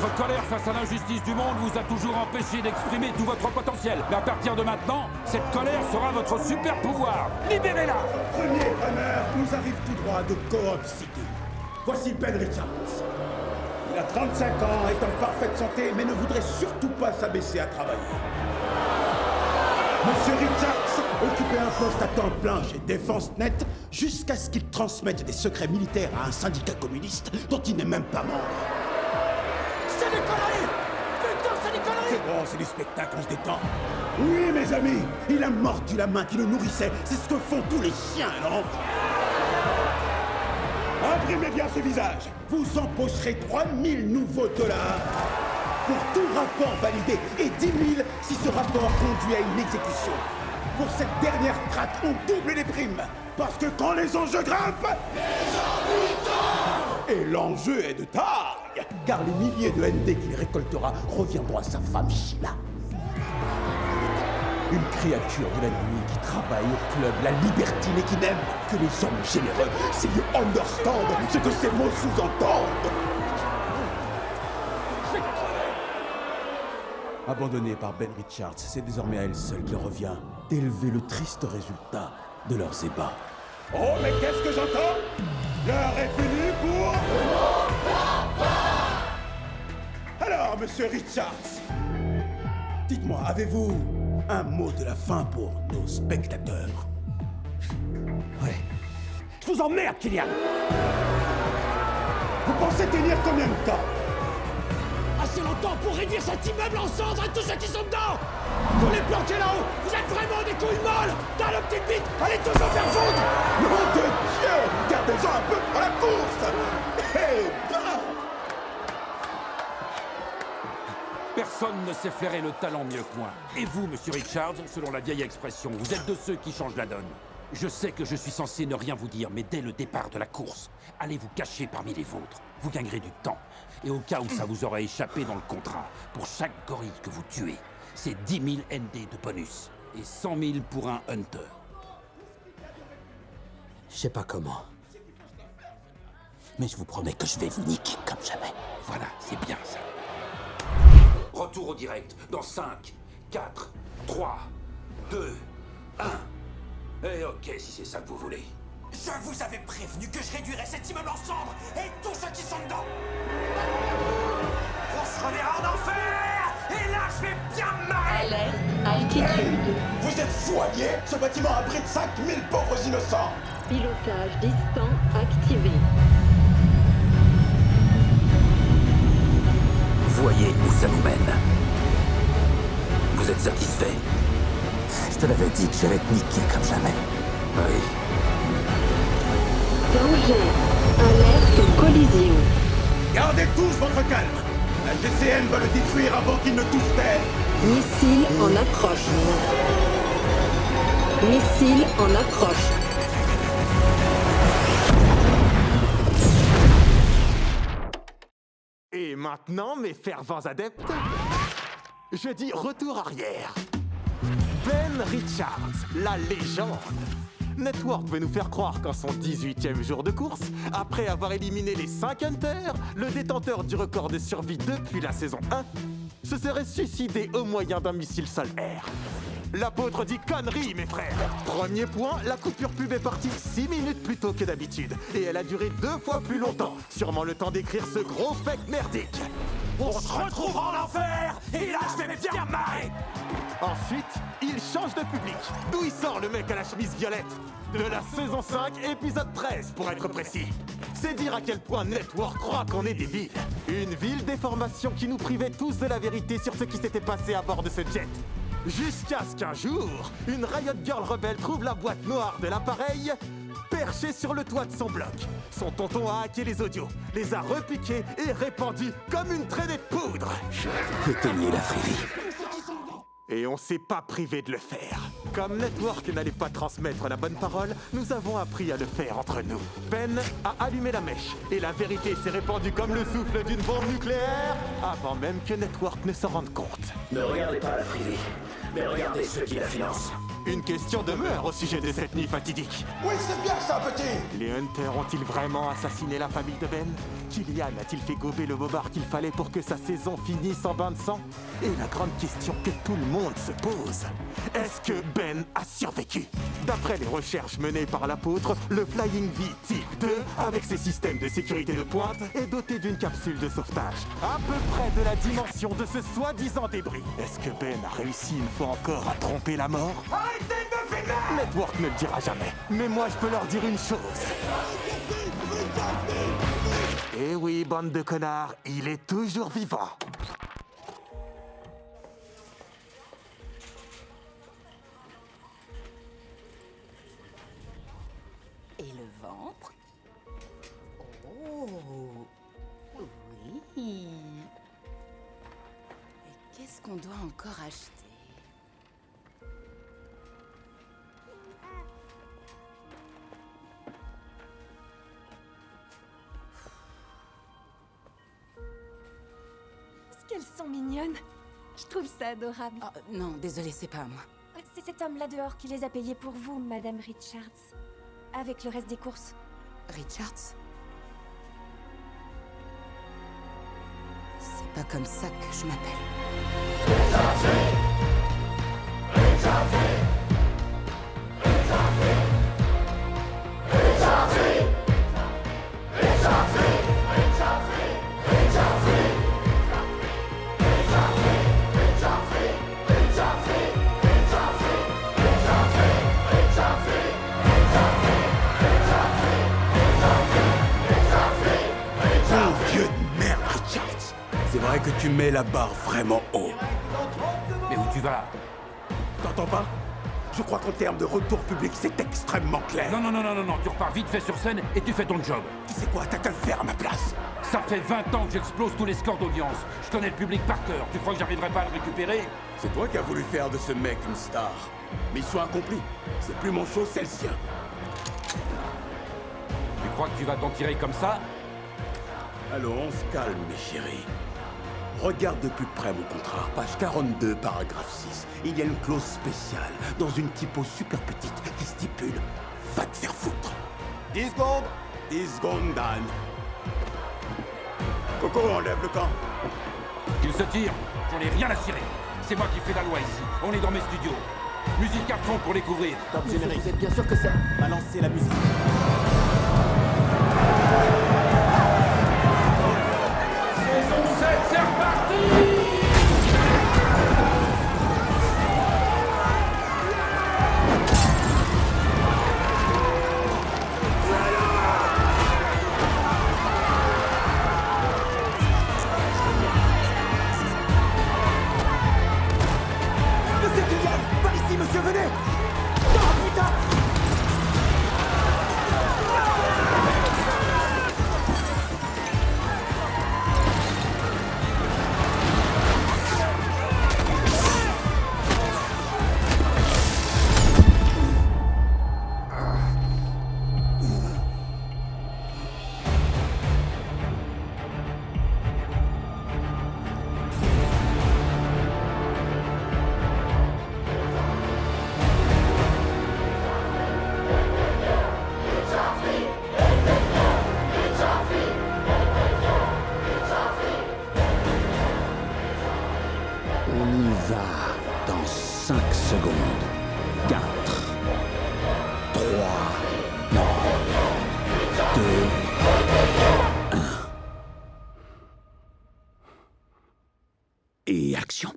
Votre colère face à l'injustice du monde vous a toujours empêché d'exprimer tout votre potentiel. Mais à partir de maintenant, cette colère sera votre super pouvoir. Libérez-la! Premier honneur nous arrive tout droit de Co-op City. Voici Ben Richards. Il a 35 ans, est en parfaite santé, mais ne voudrait surtout pas s'abaisser à travailler. Monsieur Richards occupait un poste à temps plein chez Défense Net jusqu'à ce qu'il transmette des secrets militaires à un syndicat communiste dont il n'est même pas membre. C'est des conneries! Putain, c'est des conneries! C'est bon, c'est du spectacle, on se détend. Oui, mes amis, il a mordu la main qui le nourrissait. C'est ce que font tous les chiens, non? Imprimez bien ce visage. Vous empocherez 3000 nouveaux dollars pour tout rapport validé et 10 000 si ce rapport conduit à une exécution. Pour cette dernière traque, on double les primes. Parce que quand les enjeux grimpent, les gens. Et l'enjeu est de taille, car les milliers de ND qu'il récoltera reviendront à sa femme Sheila. Une créature de la nuit qui travaille au club, la libertine et qui n'aime que les hommes généreux. C'est you understand ce que ces mots sous-entendent. Abandonnée par Ben Richards, c'est désormais à elle seule qu'il revient d'élever le triste résultat de leurs ébats. Oh, mais qu'est-ce que j'entends? L'heure est venue pour... Alors, monsieur Richards, dites-moi, avez-vous un mot de la fin pour nos spectateurs? Ouais. Je vous emmerde, Kylian! Vous pensez tenir combien de temps? Assez longtemps pour réduire cet immeuble en cendres et tous ceux qui sont dedans! Tous les planqués là-haut, vous êtes vraiment des couilles molles! Dans le petit bite, allez tous vous faire foutre! Nom de Dieu! Gardez-en un peu pour la course! Hé, ben! Personne ne sait flairer le talent mieux que moi. Et vous, monsieur Richards, selon la vieille expression, vous êtes de ceux qui changent la donne. Je sais que je suis censé ne rien vous dire, mais dès le départ de la course, allez vous cacher parmi les vôtres. Vous gagnerez du temps. Et au cas où ça vous aurait échappé dans le contrat, pour chaque gorille que vous tuez, c'est 10 000 ND de bonus. Et 100 000 pour un hunter. Je sais pas comment. Mais je vous promets que je vais vous niquer comme jamais. Voilà, c'est bien ça. Retour au direct, dans 5, 4, 3, 2, 1. Et ok, si c'est ça que vous voulez. Je vous avais prévenu que je réduirais cet immeuble en cendres et tous ceux qui sont dedans. On se reverra en enfer. Et là, je vais bien me marrer. Alerte, altitude. Vous êtes foyer? Ce bâtiment abrite 5000 pauvres innocents! Pilotage distant activé. Voyez où ça nous mène. Vous êtes satisfait? Je te l'avais dit que j'allais te niquer comme jamais. Oui. Danger. Alerte collision. Gardez tous votre calme! La GCN va le détruire avant qu'il ne touche terre! Missile en approche. Missile en approche. Et maintenant, mes fervents adeptes, je dis retour arrière. Ben Richards, la légende. Network veut nous faire croire qu'en son 18e jour de course, après avoir éliminé les 5 Hunters, le détenteur du record de survie depuis la saison 1 se serait suicidé au moyen d'un missile sol-air. L'apôtre dit connerie, mes frères. Premier point, la coupure pub est partie 6 minutes plus tôt que d'habitude. Et elle a duré 2 fois plus longtemps. Sûrement le temps d'écrire ce gros fake merdique. On se retrouvera en enfer. Et là, je vais me bien marrer. Ensuite, il change de public. D'où il sort le mec à la chemise violette? De la saison 5, épisode 13 pour être précis. C'est dire à quel point Network croit qu'on est des villes. Une ville déformation qui nous privait tous de la vérité sur ce qui s'était passé à bord de ce jet. Jusqu'à ce qu'un jour, une Riot Girl rebelle trouve la boîte noire de l'appareil perchée sur le toit de son bloc. Son tonton a hacké les audios, les a repiqués et répandus comme une traînée de poudre. Éteignez la frérie. Et on s'est pas privé de le faire. Comme Network n'allait pas transmettre la bonne parole, nous avons appris à le faire entre nous. Ben a allumé la mèche, et la vérité s'est répandue comme le souffle d'une bombe nucléaire, avant même que Network ne s'en rende compte. Ne regardez pas la privée, mais regardez ceux qui la financent. Une question demeure au sujet de cette nuit fatidique. Oui, c'est bien ça, petit. Les Hunters ont-ils vraiment assassiné la famille de Ben? Killian a-t-il fait gober le bobard qu'il fallait pour que sa saison finisse en bain de sang? Et la grande question que tout le monde se pose, est-ce que Ben a survécu? D'après les recherches menées par l'apôtre, le Flying V Type 2, avec ses systèmes de sécurité de pointe, est doté d'une capsule de sauvetage, à peu près de la dimension de ce soi-disant débris. Est-ce que Ben a réussi une fois encore à tromper la mort? Arrêtez de me filmer! Network ne le dira jamais, mais moi je peux leur dire une chose. Eh oui, bande de connards, il est toujours vivant. Et le ventre? Oh, oui. Et qu'est-ce qu'on doit encore acheter? Qu'elles sont mignonnes. Je trouve ça adorable. Oh, non, désolé, c'est pas à moi. C'est cet homme là dehors qui les a payées pour vous, Madame Richards. Avec le reste des courses. Richards? C'est pas comme ça que je m'appelle. Bon Dieu de merde, Richards. C'est vrai que tu mets la barre vraiment haut. Mais où tu vas? T'entends pas? Je crois qu'en termes de retour public, c'est extrêmement clair. Non, non, non, non, non, non, tu repars vite fait sur scène et tu fais ton job. Tu sais quoi, t'as qu'à le faire à ma place. Ça fait 20 ans que j'explose tous les scores d'audience. Je connais le public par cœur. Tu crois que j'arriverai pas à le récupérer? C'est toi qui as voulu faire de ce mec une star. Mission accomplie. C'est plus mon show, c'est le sien. Tu crois que tu vas t'en tirer comme ça? Allons, on se calme, mes chéris. Regarde de plus près mon contrat, page 42, paragraphe 6. Il y a une clause spéciale, dans une typo super petite, qui stipule « Va te faire foutre ». 10 secondes. 10 secondes, Dan. Coco, enlève le camp. Qu'il se tire. J'en ai rien à cirer. C'est moi qui fais la loi ici. On est dans mes studios. Musique à fond pour les couvrir. Top générique. Vous êtes bien sûr que ça... Balancez la musique. Saison 7, c'est reparti! Monsieur Killian, par ici, monsieur, venez. Oh putain. On y va dans 5 secondes. 4, 3, non, 2, 1. Et action.